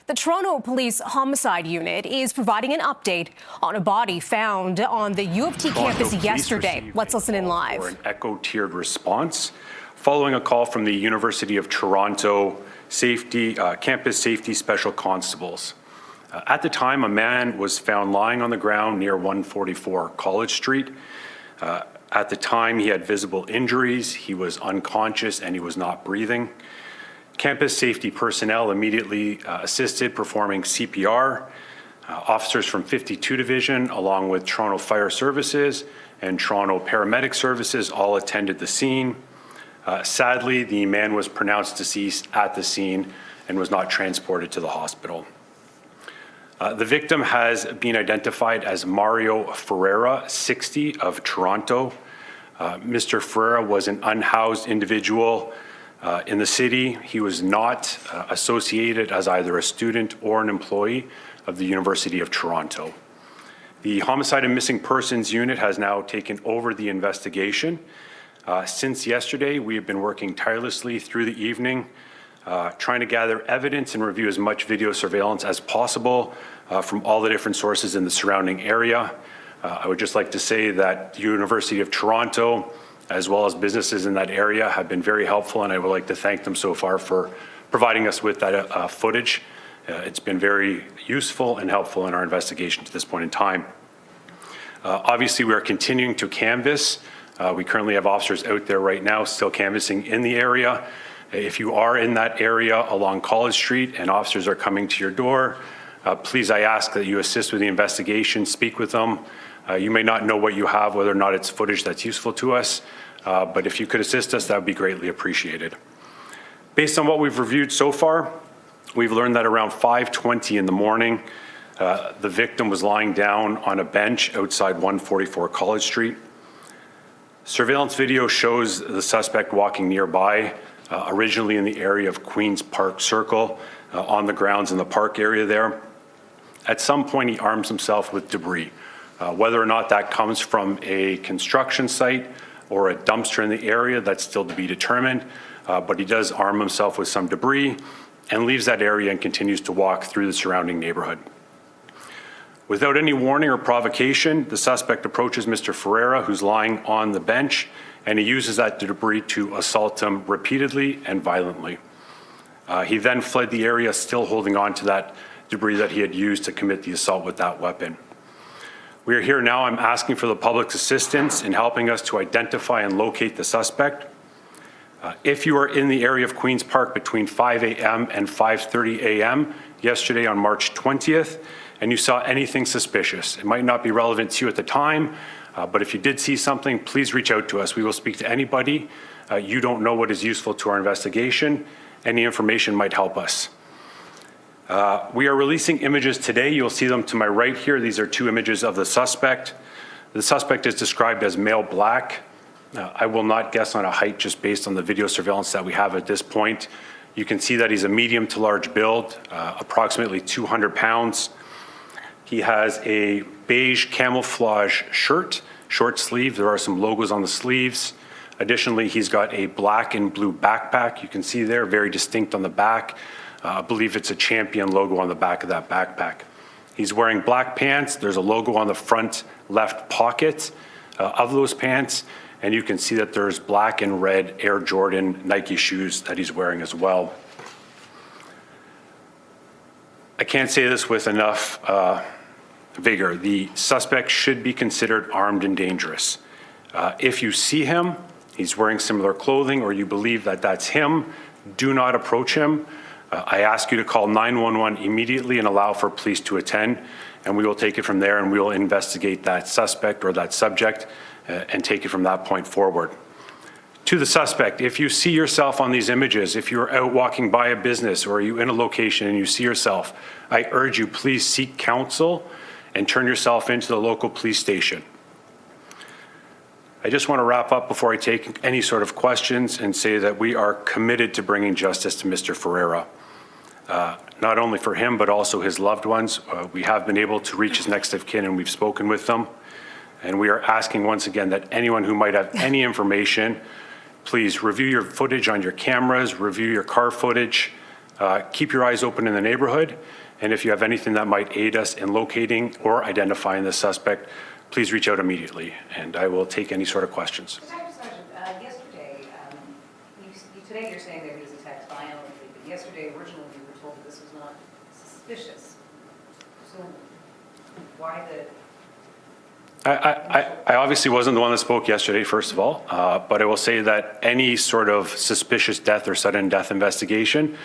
The Toronto Police Homicide Unit is providing an update on a body found on the UofT campus yesterday. Let's listen in live. For an echo-tiered response following a call from the University of Toronto campus safety special constables. At the time, a man was found lying on the ground near 144 College Street. At the time, he had visible injuries, he was unconscious, and he was not breathing. Campus safety personnel immediately assisted performing CPR. Officers from 52 Division, along with Toronto Fire Services and Toronto Paramedic Services, all attended the scene. Sadly, the man was pronounced deceased at the scene and was not transported to the hospital. The victim has been identified as Mario Ferreira, 60, of Toronto. Mr. Ferreira was an unhoused individual in the city. He was not associated as either a student or an employee of the University of Toronto. The Homicide and Missing Persons Unit has now taken over the investigation. Since yesterday, we have been working tirelessly through the evening, trying to gather evidence and review as much video surveillance as possible from all the different sources in the surrounding area. I would just like to say that the University of Toronto, as well as businesses in that area, have been very helpful, and I would like to thank them so far for providing us with that footage. It's been very useful and helpful in our investigation to this point in time. Obviously, we are continuing to canvass. We currently have officers out there right now still canvassing in the area. If you are in that area along College Street and officers are coming to your door, please, I ask that you assist with the investigation, speak with them. You may not know what you have, whether or not it's footage that's useful to us, but if you could assist us, that would be greatly appreciated. Based on what we've reviewed so far, we've learned that around 5:20 in the morning, the victim was lying down on a bench outside 144 College Street. Surveillance video shows the suspect walking nearby, originally in the area of Queen's Park Circle, on the grounds in the park area there. At some point, he arms himself with debris. Whether or not that comes from a construction site or a dumpster in the area, that's still to be determined, but he does arm himself with some debris and leaves that area and continues to walk through the surrounding neighborhood. Without any warning or provocation, the suspect approaches Mr. Ferreira, who's lying on the bench, and he uses that debris to assault him repeatedly and violently. He then fled the area, still holding on to that debris that he had used to commit the assault with that weapon. We are here now. I'm asking for the public's assistance in helping us to identify and locate the suspect. If you are in the area of Queen's Park between 5 a.m. and 5:30 a.m. yesterday on March 20th, and you saw anything suspicious, it might not be relevant to you at the time, but if you did see something, please reach out to us. We will speak to anybody. You don't know what is useful to our investigation. Any information might help us. We are releasing images today. You'll see them to my right here. These are two images of the suspect. The suspect is described as male black. I will not guess on a height just based on the video surveillance that we have at this point. You can see that he's a medium to large build, approximately 200 pounds. He has a beige camouflage shirt, short sleeve. There are some logos on the sleeves. Additionally, he's got a black and blue backpack. You can see there, very distinct on the back. I believe it's a Champion logo on the back of that backpack. He's wearing black pants. There's a logo on the front left pocket of those pants, and you can see that there's black and red Air Jordan Nike shoes that he's wearing as well. I can't say this with enough vigor. The suspect should be considered armed and dangerous. If you see him, he's wearing similar clothing, or you believe that that's him, do not approach him. I ask you to call 911 immediately and allow for police to attend, and we will take it from there, and we will investigate that suspect or that subject and take it from that point forward. To the suspect, if you see yourself on these images, if you're out walking by a business or you're in a location and you see yourself, I urge you, please seek counsel and turn yourself into the local police station. I just want to wrap up before I take any sort of questions and say that we are committed to bringing justice to Mr. Ferreira. Not only for him, but also his loved ones. We have been able to reach his next of kin, and we've spoken with them. And we are asking once again that anyone who might have any information, please review your footage on your cameras, review your car footage, Keep your eyes open in the neighborhood, and if you have anything that might aid us in locating or identifying the suspect, please reach out immediately, and I will take any sort of questions. Yesterday, today you're saying that he was attacked violently, but yesterday originally we were told that this was not suspicious. So why the... I obviously wasn't the one that spoke yesterday, first of all, but I will say that any sort of suspicious death or sudden death investigation,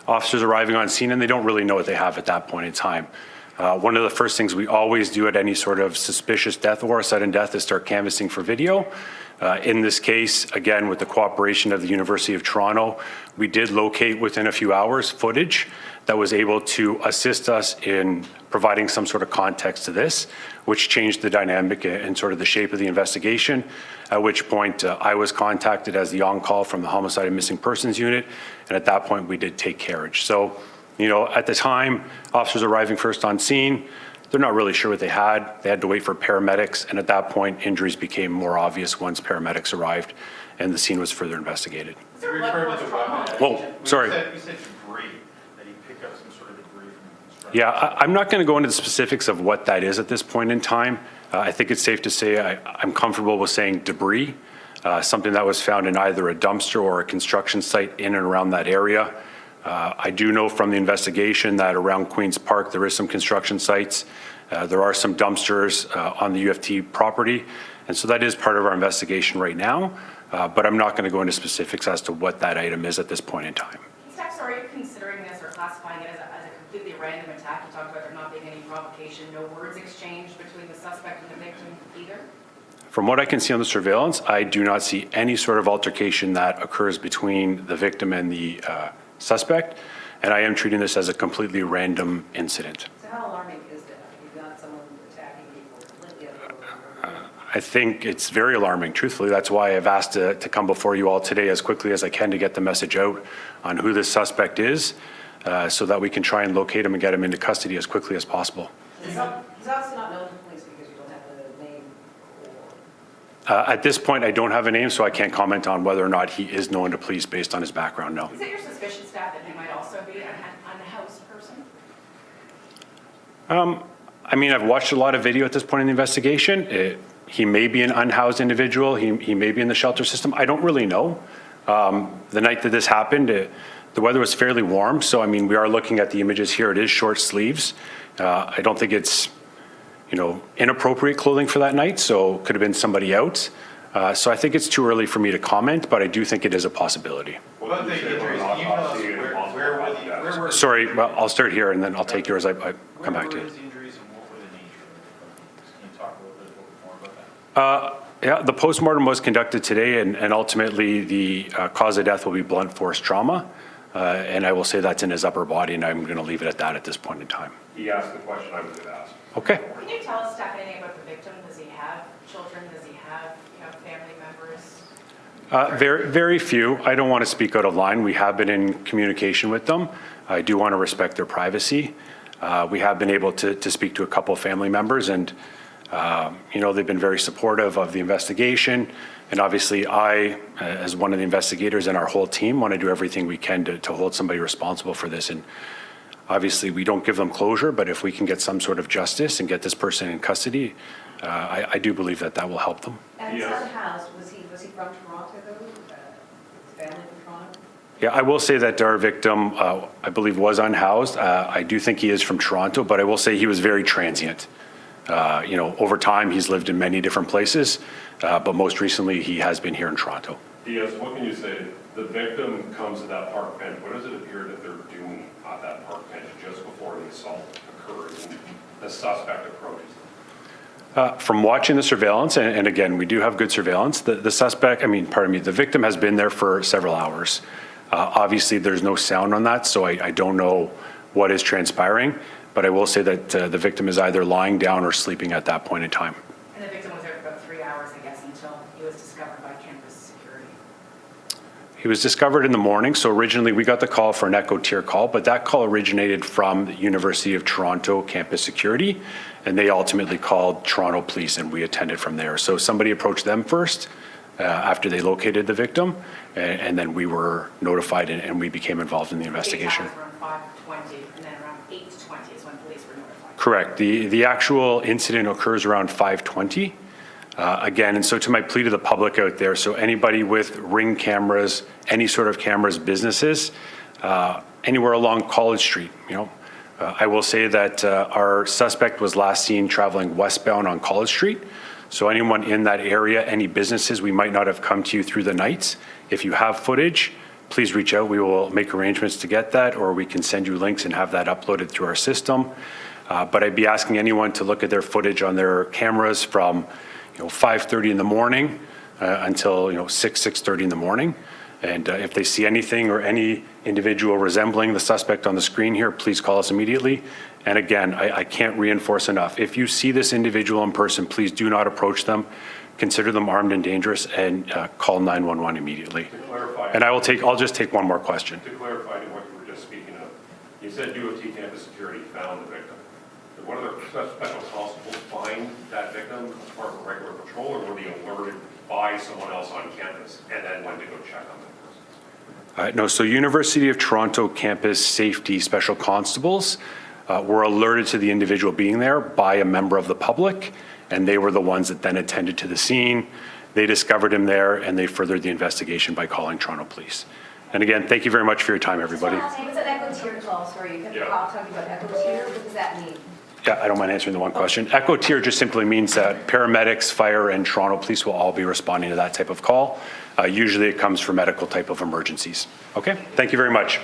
officers arriving on scene and they don't really know what they have at that point in time. One of the first things we always do at any sort of suspicious death or a sudden death is start canvassing for video. In this case, again, with the cooperation of the University of Toronto, we did locate within a few hours footage that was able to assist us in providing some sort of context to this, which changed the dynamic and sort of the shape of the investigation, at which point I was contacted as the on-call from the Homicide and Missing Persons Unit, and at that point we did take carriage. So, you know, at the time, officers arriving first on scene, they're not really sure what they had. They had to wait for paramedics, and at that point, injuries became more obvious once paramedics arrived and the scene was further investigated. Whoa, sorry. You said debris, that he picked up some sort of debris from the construction. Yeah, I'm not going to go into the specifics of what that is at this point in time. I think it's safe to say I'm comfortable with saying debris, something that was found in either a dumpster or a construction site in and around that area. I do know from the investigation that around Queen's Park there is some construction sites. There are some dumpsters on the UofT property, and so that is part of our investigation right now, but I'm not going to go into specifics as to what that item is at this point in time. Are you considering this or classifying it as a completely random attack? You talked about there not being any provocation, no words exchanged between the suspect and the victim either? From what I can see on the surveillance, I do not see any sort of altercation that occurs between the victim and the suspect, and I am treating this as a completely random incident. So how alarming is that? You've got someone attacking people completely out of nowhere. I think it's very alarming, truthfully. That's why I've asked to come before you all today as quickly as I can to get the message out on who this suspect is, so that we can try and locate him and get him into custody as quickly as possible. He's obviously not known to police because you don't have a name or... At this point, I don't have a name, so I can't comment on whether or not he is known to police based on his background, no. Is it your suspicion, staff, that he might also be an unhoused person? I mean, I've watched a lot of video at this point in the investigation. He may be an unhoused individual. He may be in the shelter system. I don't really know. The night that this happened, the weather was fairly warm. So, I mean, we are looking at the images here. It is short sleeves. I don't think it's, you know, inappropriate clothing for that night. So could have been somebody out. So I think it's too early for me to comment, but I do think it is a possibility. Well, the injuries, can you tell us where were Sorry, well, I'll start here and then I'll take yours. I come back to where you. were his injuries and what were the nature of them? Can you talk a little bit more about that? Yeah, the postmortem was conducted today, and ultimately the cause of death will be blunt force trauma, and I will say that's in his upper body, and I'm going to leave it at that at this point in time. He asked the question I was going to ask. Okay. Can you tell us, Steph, anything about the victim? Does he have children? Does he have, family members? Very, very few. I don't want to speak out of line. We have been in communication with them. I do want to respect their privacy. We have been able to speak to a couple of family members, and they've been very supportive of the investigation. And obviously I, as one of the investigators and our whole team, want to do everything we can to hold somebody responsible for this. And obviously we don't give them closure, but if we can get some sort of justice and get this person in custody, I do believe that will help them. And his unhoused, was he from Toronto though? His family from Toronto? Yeah, I will say that our victim, I believe, was unhoused. I do think he is from Toronto, but I will say he was very transient. Over time, he's lived in many different places, but most recently, he has been here in Toronto. Diaz, what can you say? The victim comes to that park bench. What does it appear that they're doing at that park bench just before the assault occurs and the suspect approaches them? From watching the surveillance, and again, we do have good surveillance, the victim has been there for several hours. Obviously, there's no sound on that, so I don't know what is transpiring, but I will say that the victim is either lying down or sleeping at that point in time. And the victim was there for about 3 hours, I guess, until he was discovered by campus security. He was discovered in the morning, so originally we got the call for an echo tier call, but that call originated from the University of Toronto campus security, and they ultimately called Toronto Police, and we attended from there. So somebody approached them first, after they located the victim, and then we were notified and we became involved in the investigation. It happened around 5:20, and then around 8:20 is when police were notified. Correct. The actual incident occurs around 5:20. Again, and so to my plea to the public out there, so anybody with Ring cameras, any sort of cameras, businesses, anywhere along College Street, I will say that our suspect was last seen traveling westbound on College Street. So anyone in that area, any businesses, we might not have come to you through the nights. If you have footage, please reach out. We will make arrangements to get that, or we can send you links and have that uploaded through our system. But I'd be asking anyone to look at their footage on their cameras from 5:30 in the morning until 6:30 in the morning. And if they see anything or any individual resembling the suspect on the screen here, please call us immediately. And again, I can't reinforce enough. If you see this individual in person, please do not approach them. Consider them armed and dangerous, and call 911 immediately. To clarify. And I'll just take one more question. To clarify to what you were just speaking of, you said UofT campus security found the victim. Did one of their special constables find that victim as part of a regular patrol, or were they alerted by someone else on campus and then went to go check on that person? No, so University of Toronto campus safety special constables were alerted to the individual being there by a member of the public, and they were the ones that then attended to the scene. They discovered him there, and they furthered the investigation by calling Toronto Police. And again, thank you very much for your time, everybody. What's an echo tier call? Sorry, you kept Yeah. talking about echo tier. What does that mean? Yeah, I don't mind answering the one question. Echo tier just simply means that paramedics, fire, and Toronto Police will all be responding to that type of call. Usually it comes for medical type of emergencies. Okay, thank you very much.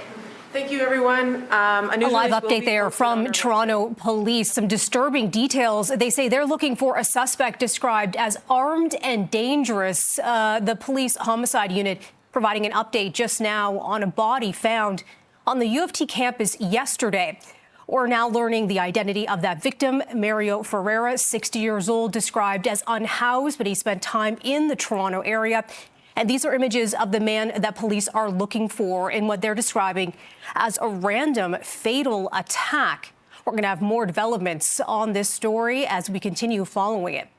Thank you, everyone. A live update there from Toronto Police. Some disturbing details. They say they're looking for a suspect described as armed and dangerous. The police homicide unit providing an update just now on a body found on the UofT campus yesterday. We're now learning the identity of that victim, Mario Ferreira, 60 years old, described as unhoused, but he spent time in the Toronto area. And these are images of the man that police are looking for in what they're describing as a random fatal attack. We're going to have more developments on this story as we continue following it.